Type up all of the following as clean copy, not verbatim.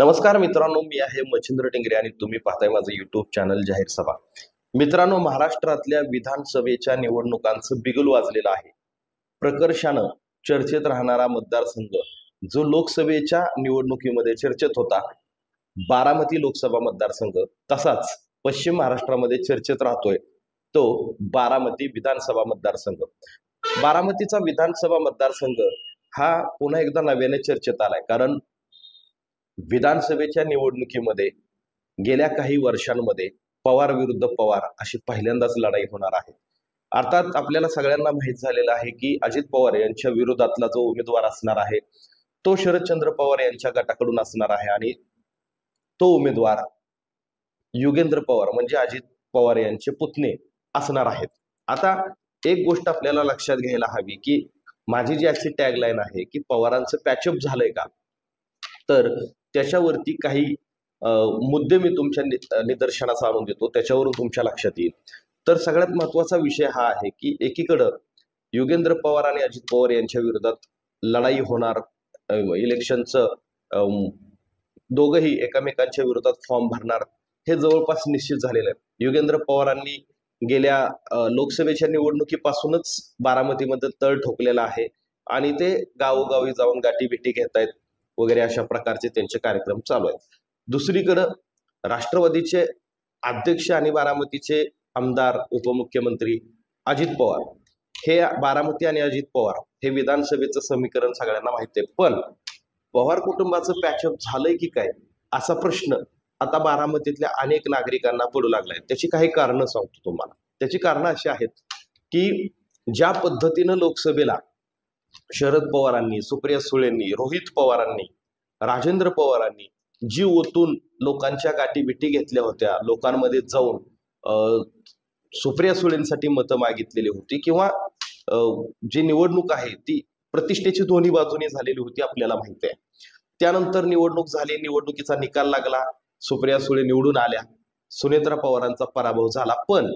नमस्कार मित्रांनो, मी आहे मच्छिंद्र टिंगरे आणि तुम्ही पाहताय माझं युट्यूब चॅनल जाहीर सभा. मित्रांनो, महाराष्ट्रातल्या विधानसभेच्या निवडणुकांचं बिगुल वाजलेलं आहे. प्रकर्षानं चर्चेत राहणारा मतदारसंघ जो लोकसभेच्या निवडणुकीमध्ये चर्चेत होता, बारामती लोकसभा मतदारसंघ, तसाच पश्चिम महाराष्ट्रामध्ये चर्चेत राहतोय तो बारामती विधानसभा मतदारसंघ. बारामतीचा विधानसभा मतदारसंघ हा पुन्हा एकदा नव्याने चर्चेत आलाय, कारण विधानसभेच्या निवडणुकीमध्ये गेल्या काही वर्षांमध्ये पवार विरुद्ध पवार अशी पहिल्यांदाच लढाई होणार आहे. अर्थात आपल्याला सगळ्यांना माहीत झालेलं आहे की अजित पवार यांच्या विरोधातला जो उमेदवार असणार आहे तो शरदचंद्र पवार यांच्या गटाकडून असणार आहे आणि तो उमेदवार युगेंद्र पवार म्हणजे अजित पवार यांचे पुतणे असणार आहेत. आता एक गोष्ट आपल्याला लक्षात घ्यायला हवी की माझी जी आजची टॅगलाईन आहे की पवारांचं पॅचअप झालंय का, तर त्याच्यावरती काही मुद्दे मी तुमच्या निदर्शनास आणून देतो, त्याच्यावरून तुमच्या लक्षात येईल. तर सगळ्यात महत्वाचा विषय हा आहे की एकीकडं युगेंद्र पवार आणि अजित पवार यांच्या विरोधात लढाई होणार, इलेक्शनचं दोघंही एकमेकांच्या विरोधात फॉर्म भरणार हे जवळपास निश्चित झालेलं आहे. युगेंद्र पवारांनी गेल्या लोकसभेच्या निवडणुकीपासूनच बारामतीमध्ये तळ ठोकलेला आहे आणि ते गावोगावी जाऊन गाठीभेटी घेत आहेत वगैरे, अशा प्रकारचे त्यांचे कार्यक्रम चालू आहेत. दुसरीकडं राष्ट्रवादीचे अध्यक्ष आणि बारामतीचे आमदार उपमुख्यमंत्री अजित पवार हे बारामती आणि अजित पवार हे विधानसभेचं समीकरण सगळ्यांना माहिती आहे. पण पवार कुटुंबाचं पॅचअप झालंय की काय असा प्रश्न आता बारामतीतल्या अनेक नागरिकांना पडू लागलाय. त्याची काही कारणं सांगतो तुम्हाला. त्याची कारणं अशी आहेत की ज्या पद्धतीनं लोकसभेला शरद पवारांनी, सुप्रिया सुळेंनी, रोहित पवारांनी, राजेंद्र पवारांनी जी ओतून लोकांच्या गाठीभेटी घेतल्या होत्या, लोकांमध्ये जाऊन सुप्रिया सुळेंसाठी मतं मागितलेली होती किंवा जी निवडणूक आहे ती प्रतिष्ठेची दोन्ही बाजूने झालेली होती, आपल्याला माहिती आहे. त्यानंतर निवडणूक झाली, निवडणुकीचा निकाल लागला, सुप्रिया सुळे निवडून आल्या, सुनेत्रा पवारांचा पराभव झाला. पण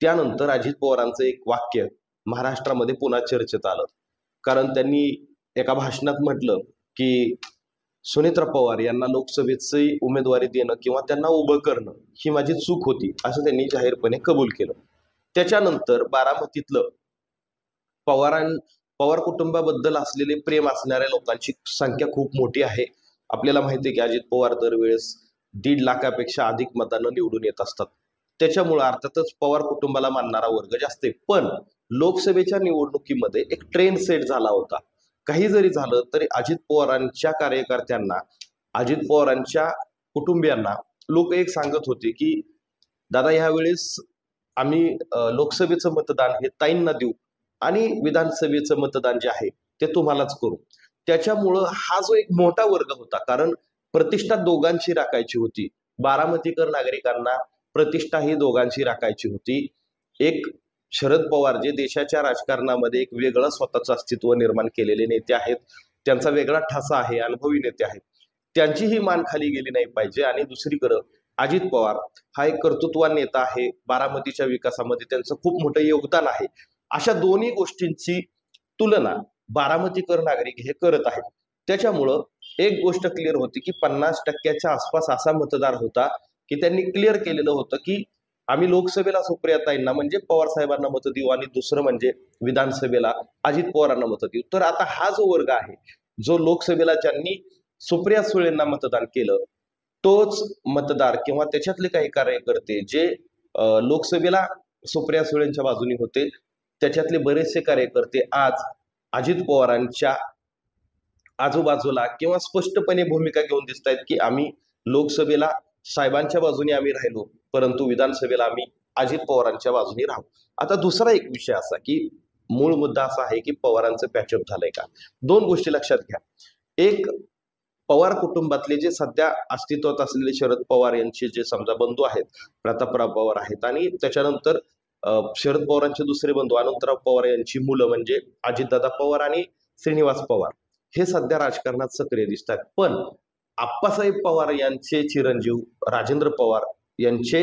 त्यानंतर अजित पवारांचं एक वाक्य महाराष्ट्रामध्ये पुन्हा चर्चेत आलं, कारण त्यांनी एका भाषणात म्हटलं की सुनेत्रा पवार यांना लोकसभेची उमेदवारी देणं किंवा त्यांना उभं करणं ही माझी चूक होती, असं त्यांनी जाहीरपणे कबूल केलं. त्याच्यानंतर बारामतीतलं पवार कुटुंबाबद्दल असलेले प्रेम असणाऱ्या लोकांची संख्या खूप मोठी आहे. आपल्याला माहिती आहे की अजित पवार दरवेळेस 1.5 लाखापेक्षा अधिक मतांना निवडून येत असतात. त्याच्यामुळे अर्थातच पवार कुटुंबाला मानणारा वर्ग जास्त आहे. पण लोकसभेच्या निवडणुकीमध्ये एक ट्रेंड सेट झाला होता. काही जरी झालं तरी अजित पवारांच्या कार्यकर्त्यांना, अजित पवारांच्या कुटुंबियांना लोक एक सांगत होते की दादा, ह्यावेळेस आम्ही लोकसभेचं मतदान हे ताईंना देऊ आणि विधानसभेचं मतदान जे आहे ते तुम्हालाच करू. त्याच्यामुळं हा जो एक मोठा वर्ग होता, कारण प्रतिष्ठा दोघांची राखायची होती, बारामतीकर नागरिकांना प्रतिष्ठा ही दोघांची राखायची होती. एक शरद पवार जे देशाच्या राजकारणामध्ये एक वेगळं स्वतःचं अस्तित्व निर्माण केलेले नेते आहेत, त्यांचा वेगळा ठसा आहे, अनुभवी नेते आहेत, त्यांचीही मान खाली गेली नाही पाहिजे. आणि दुसरीकडं अजित पवार हा एक कर्तृत्ववान नेता आहे, बारामतीच्या विकासामध्ये त्यांचं खूप मोठं योगदान आहे. अशा दोन्ही गोष्टींची तुलना बारामतीकर नागरिक हे करत आहेत. त्याच्यामुळं एक गोष्ट क्लिअर होती की 50% आसपास असा मतदार होता की त्यांनी क्लिअर केलेलं होतं की आम्ही लोकसभेला सुप्रियाताईंना म्हणजे पवार साहेबांना मतं देऊ आणि दुसरं म्हणजे विधानसभेला अजित पवारांना मतं देऊ. तर आता हा जो वर्ग आहे जो लोकसभेला ज्यांनी सुप्रिया सुळेंना मतदान केलं, तोच मतदार किंवा त्याच्यातले काही कार्यकर्ते जे लोकसभेला सुप्रिया सुळेंच्या बाजूने होते, त्याच्यातले बरेचसे कार्यकर्ते आज अजित पवारांच्या आजूबाजूला किंवा स्पष्टपणे भूमिका घेऊन दिसत आहेत की आम्ही लोकसभेला साहेबांच्या बाजूने आम्ही राहिलो, परंतु विधानसभेला आम्ही अजित पवारांच्या बाजूने राहू. आता दुसरा एक विषय असा की मूळ मुद्दा असा आहे की पवारांचं पॅचअप झालंय का. दोन गोष्टी लक्षात घ्या. एक, पवार कुटुंबातले जे सध्या अस्तित्वात असलेले शरद पवार यांचे जे समजा बंधू आहेत, प्रतापराव पवार आहेत, आणि त्याच्यानंतर शरद पवारांचे दुसरे बंधू अनंतराव पवार यांची मुलं म्हणजे अजितदादा पवार आणि श्रीनिवास पवार हे सध्या राजकारणात सक्रिय दिसतात. पण आप्पासाहेब पवार यांचे चिरंजीव राजेंद्र पवार यांचे,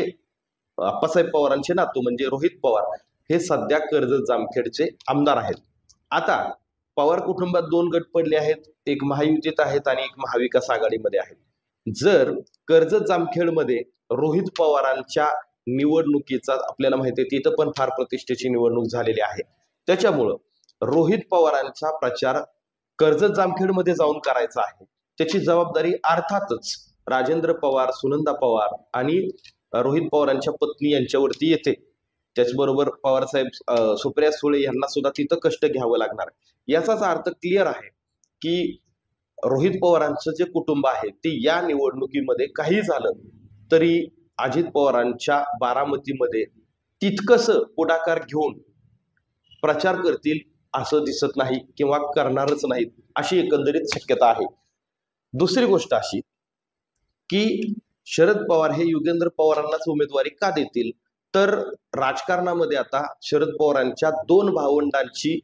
आप्पासाहेब पवारांचे नातू म्हणजे रोहित पवार हे सध्या कर्जत जामखेडचे आमदार आहेत. आता पवार कुटुंबात 2 गट पडले आहेत, एक महायुतीत आहेत आणि एक महाविकास आघाडीमध्ये आहेत। जर कर्जत जामखेडमध्ये रोहित पवारांच्या निवडणुकीचा आपल्याला माहिती आहे, तिथं पण फार प्रतिष्ठेची निवडणूक झालेली आहे, त्याच्यामुळं रोहित पवारांचा प्रचार कर्जत जामखेडमध्ये जाऊन करायचा आहे। त्याची जबाबदारी अर्थातच राजेंद्र पवार, सुनंदा पवार आणि रोहित पवारांच्या पत्नी यांच्यावरती येते। त्याचबरोबर पवार साहेब सुप्रिया सुळे यांना सुद्धा तिथं कष्ट घ्यावं लागणार आहे। याचाच अर्थ क्लिअर आहे की रोहित पवारांचं जे कुटुंब आहे ते या निवडणुकीमध्ये काही झालं तरी अजित पवारांच्या बारामतीमध्ये तितकंस पुढाकार घेऊन प्रचार करतील असं दिसत नाही किंवा करणारच नाहीत अशी एकंदरीत शक्यता आहे। दुसरी गोष्ट अशी की शरद पवार हे युगेंद्र पवारांनाच उमेदवारी का देतील, तर राजकारणामध्ये आता शरद पवारांच्या 2 भावंडांची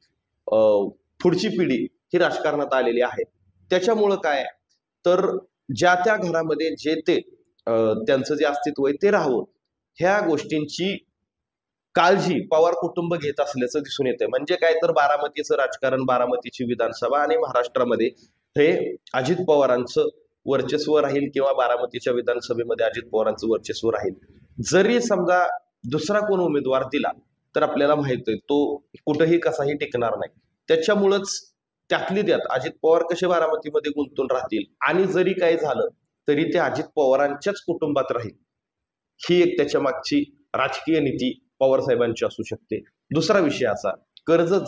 पुढची पिढी ही राजकारणात आलेली आहे। त्याच्यामुळं काय तर ज्या त्या घरामध्ये जे ते त्यांचं जे अस्तित्व आहे ते राहून ह्या गोष्टींची काळजी पवार कुटुंब घेत असल्याचं दिसून येते। म्हणजे काय तर बारामतीचं राजकारण, बारामतीची विधानसभा आणि महाराष्ट्रामध्ये हे अजित पवारांचं वर्चस्व राहील किंवा बारामतीच्या विधानसभेमध्ये अजित पवारांचं वर्चस्व राहील। जरी समजा दुसरा कोण उमेदवार दिला तर आपल्याला माहित आहे तो कुठेही कसाही टिकणार नाही। त्याच्यामुळेच त्यातली त्यात अजित पवार कसे बारामतीमध्ये गुंतून राहतील आणि जरी काही झालं तरी ते अजित पवारांच्याच कुटुंबात राहील, ही एक त्याच्या मागची राजकीय नीती पवार साहेबांची असू शकते। दुसरा विषय असा कर्जत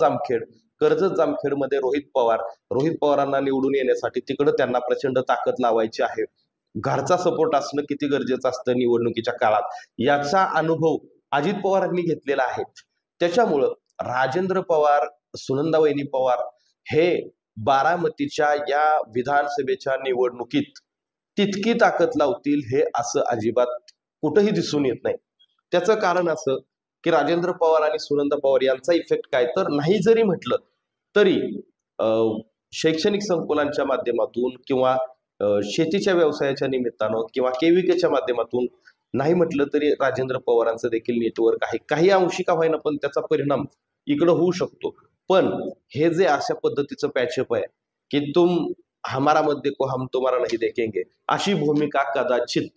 जामखेडमध्ये रोहित पवारांना निवडून येण्यासाठी तिकडे त्यांना प्रचंड ताकद लावायची आहे। घरचा सपोर्ट असणं किती गरजेचं असतं निवडणुकीच्या काळात याचा अनुभव अजित पवारांनी घेतलेला आहे। त्याच्यामुळं राजेंद्र पवार, सुनंदावहिनी पवार हे बारामतीच्या या विधानसभेच्या निवडणुकीत तितकी ताकद लावतील हे असं अजिबात कुठेही दिसून येत नाही। त्याचं कारण असं की राजेंद्र पवार आणि सुनंदा पवार यांचा इफेक्ट काय तर नाही जरी म्हटलं तरी शैक्षणिक संकुलांच्या माध्यमातून किंवा शेतीच्या व्यवसायाच्या निमित्तानं किंवा केविकेच्या माध्यमातून नाही म्हटलं तरी राजेंद्र पवारांचं देखील नेटवर्क आहे। काही अंशी का होईना पण त्याचा परिणाम इकडे होऊ शकतो। पण हे जे अशा पद्धतीचं पॅचअप आहे की तुम हमारा मत देखो हम तुम्हारा नहीं देखेंगे अशी भूमिका कदाचित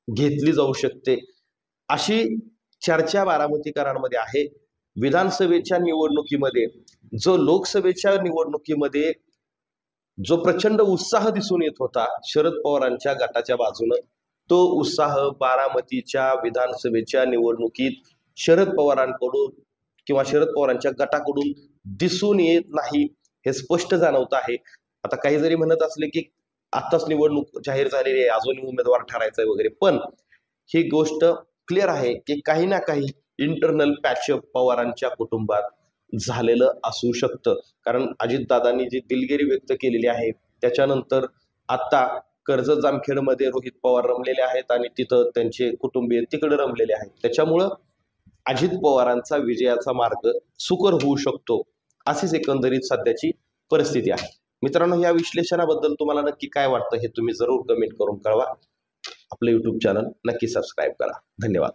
घेतली जाऊ शकते, अशी चर्चा बारामतीकरांमध्ये आहे। विधानसभेच्या निवडणुकीमध्ये जो लोकसभेच्या निवडणुकीमध्ये जो प्रचंड उत्साह दिसून येत होता शरद पवारांच्या गटाच्या बाजूनं, तो उत्साह बारामतीच्या विधानसभेच्या निवडणुकीत शरद पवारांकडून किंवा शरद पवारांच्या गटाकडून दिसून येत नाही हे स्पष्ट जाणवत आहे। आता काही जरी म्हणत असले की आताच निवडणूक जाहीर झालेली आहे, अजून उमेदवार ठरायचा आहे वगैरे, पण ही गोष्ट क्लिअर आहे की काही ना काही इंटरनल पॅचअप पवारांच्या कुटुंबात झालेलं असू शकतं। कारण अजितदादांनी जी दिलगिरी व्यक्त केलेली आहे त्याच्यानंतर आता कर्जत जामखेडमध्ये रोहित पवार रमलेले आहेत आणि तिथं त्यांचे कुटुंबीय तिकडे रमलेले आहेत। त्याच्यामुळं अजित पवारांचा विजयाचा मार्ग सुकर होऊ शकतो, अशीच एकंदरीत सध्याची परिस्थिती आहे। मित्रांनो, या विश्लेषणाबद्दल तुम्हाला नक्की काय वाटतं हे तुम्ही जरूर कमेंट करून कळवा। आपलं YouTube चॅनल नक्की सबस्क्राईब करा। धन्यवाद।